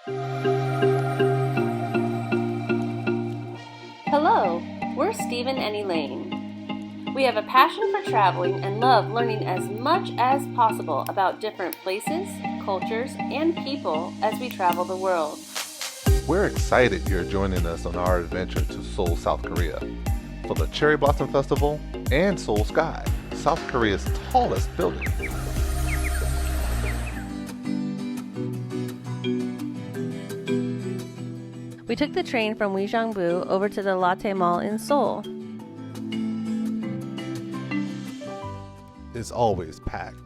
Hello, we're Stephen and Elaine. We have a passion for traveling and love learning as much as possible about different places, cultures, and people as we travel the world. We're excited you're joining us on our adventure to Seoul, South Korea for the Cherry Blossom Festival and Seoul Sky, South Korea's tallest building. We took the train from Uijeongbu over to the Lotte Mall in Seoul. It's always packed.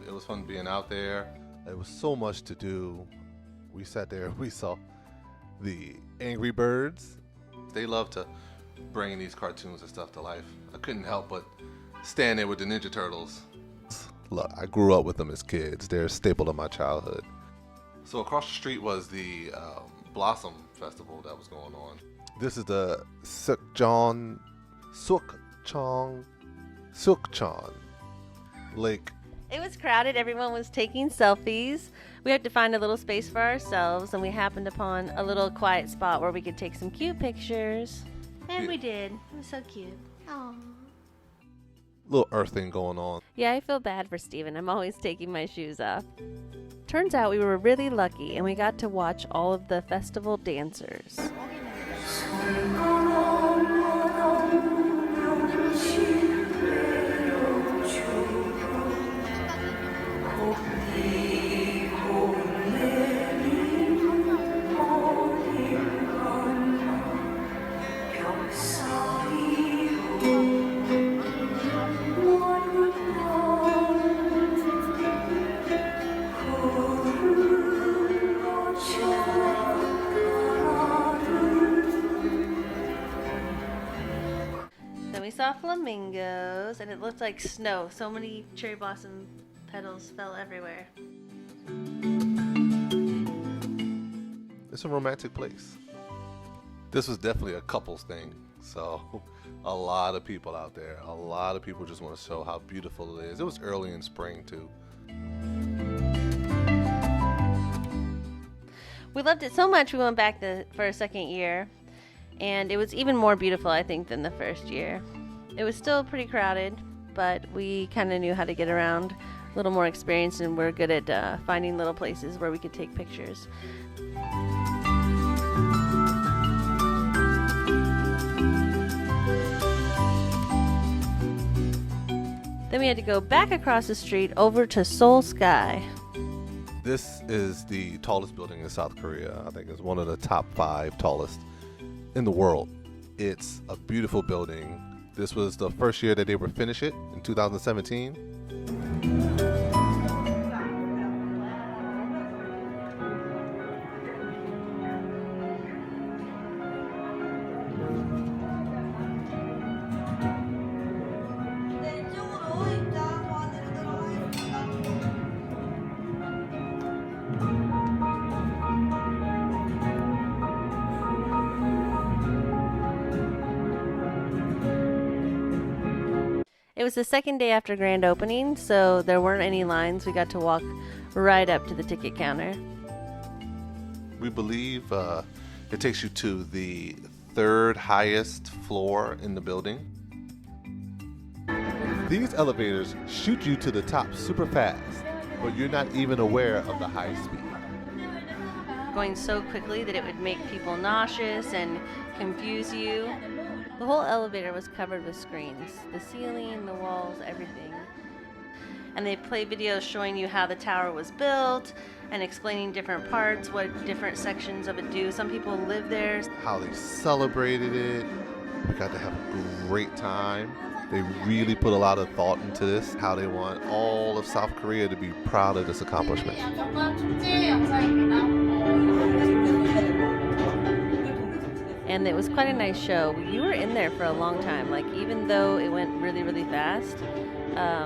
It was fun being out there. There was so much to do. We sat there, we saw the Angry Birds. They love to bring these cartoons and stuff to life. I couldn't help but stand there with the Ninja Turtles. Look, I grew up with them as kids. They're a staple of my childhood. So across the street was the Blossom Festival that was going on. This is the Seokchon Lake. It was crowded. Everyone was taking selfies. We had to find a little space for ourselves, and we happened upon a little quiet spot where we could take some cute pictures. And we did. It was so cute. Aww. Little earthing going on. Yeah, I feel bad for Steven. I'm always taking my shoes off. Turns out we were really lucky, and we got to watch all of the festival dancers. We saw flamingos, and it looked like snow. So many cherry blossom petals fell everywhere. It's a romantic place. This was definitely a couples thing. So a lot of people out there. A lot of people just want to show how beautiful it is. It was early in spring too. We loved it so much we went back for a second year. And it was even more beautiful, I think, than the first year. It was still pretty crowded, but we kind of knew how to get around, a little more experienced, and we're good at finding little places where we could take pictures. Then we had to go back across the street over to Seoul Sky. This is the tallest building in South Korea. I think it's one of the top 5 tallest in the world. It's a beautiful building. This was the first year that they would finish it in 2017. It was the second day after grand opening, so there weren't any lines. We got to walk right up to the ticket counter. We believe it takes you to the 3rd highest floor in the building. These elevators shoot you to the top super fast, but you're not even aware of the high speed. Going so quickly that it would make people nauseous and confuse you. The whole elevator was covered with screens. The ceiling, the walls, everything. And they play videos showing you how the tower was built and explaining different parts, what different sections of it do. Some people live there. How they celebrated it. We got to have a great time. They really put a lot of thought into this, how they want all of South Korea to be proud of this accomplishment. And it was quite a nice show. You were in there for a long time. Like, even though it went really, really fast,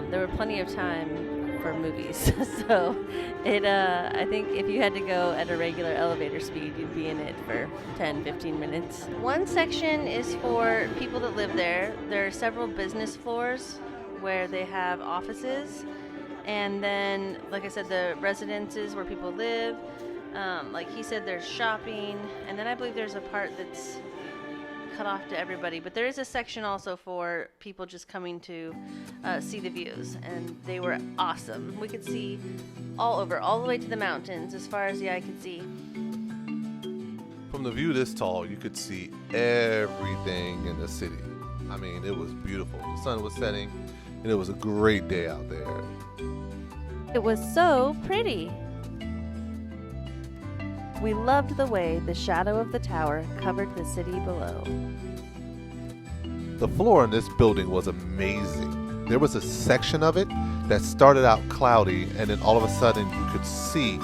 there were plenty of time for movies. So I think if you had to go at a regular elevator speed, you'd be in it for 10, 15 minutes. One section is for people that live there. There are several business floors where they have offices, And then, like I said, the residences where people live. Like he said, there's shopping. And then I believe there's a part that's cut off to everybody. But there is a section also for people just coming to see the views. And they were awesome. We could see all over, all the way to the mountains, as far as the eye could see. From the view this tall, you could see everything in the city. I mean, it was beautiful. The sun was setting, and it was a great day out there. It was so pretty. We loved the way the shadow of the tower covered the city below. The floor in this building was amazing. There was a section of it that started out cloudy, and then all of a sudden you could see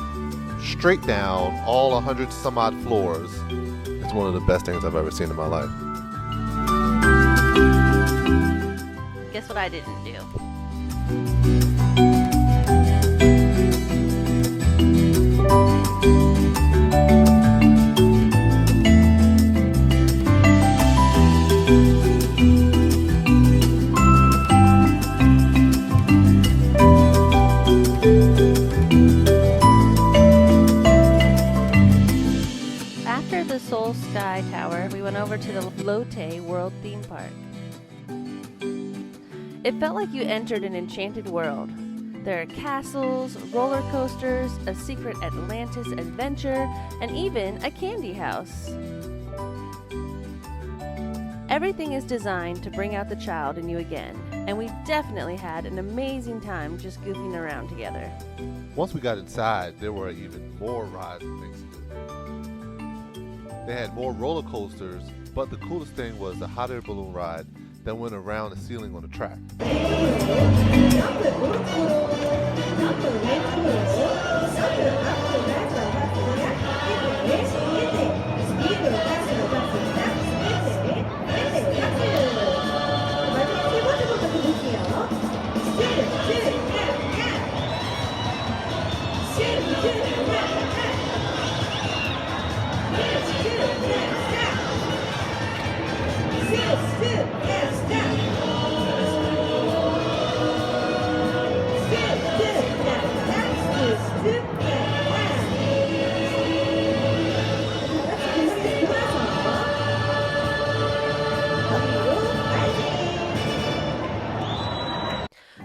straight down all 100 some odd floors. It's one of the best things I've ever seen in my life. Guess what I didn't do? After the Seoul Sky Tower, we went over to the Lotte World Theme Park. It felt like you entered an enchanted world. There are castles, roller coasters, a secret Atlantis adventure, and even a candy house. Everything is designed to bring out the child in you again, and we definitely had an amazing time just goofing around together. Once we got inside, there were even more rides and things to do. They had more roller coasters, but the coolest thing was the hot air balloon ride that went around the ceiling on the track.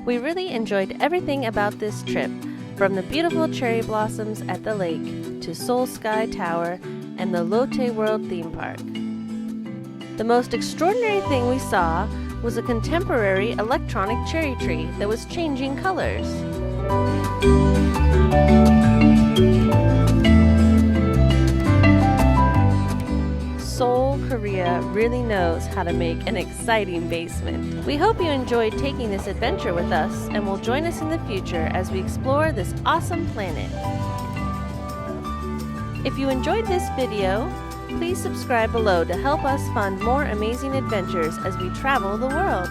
We really enjoyed everything about this trip, from the beautiful cherry blossoms at the lake to Seoul Sky Tower and the Lotte World Theme Park. The most extraordinary thing we saw was a contemporary electronic cherry tree that was changing colors. Seoul, Korea really knows how to make an exciting basement. We hope you enjoyed taking this adventure with us and will join us in the future as we explore this awesome planet. If you enjoyed this video, please subscribe below to help us fund more amazing adventures as we travel the world.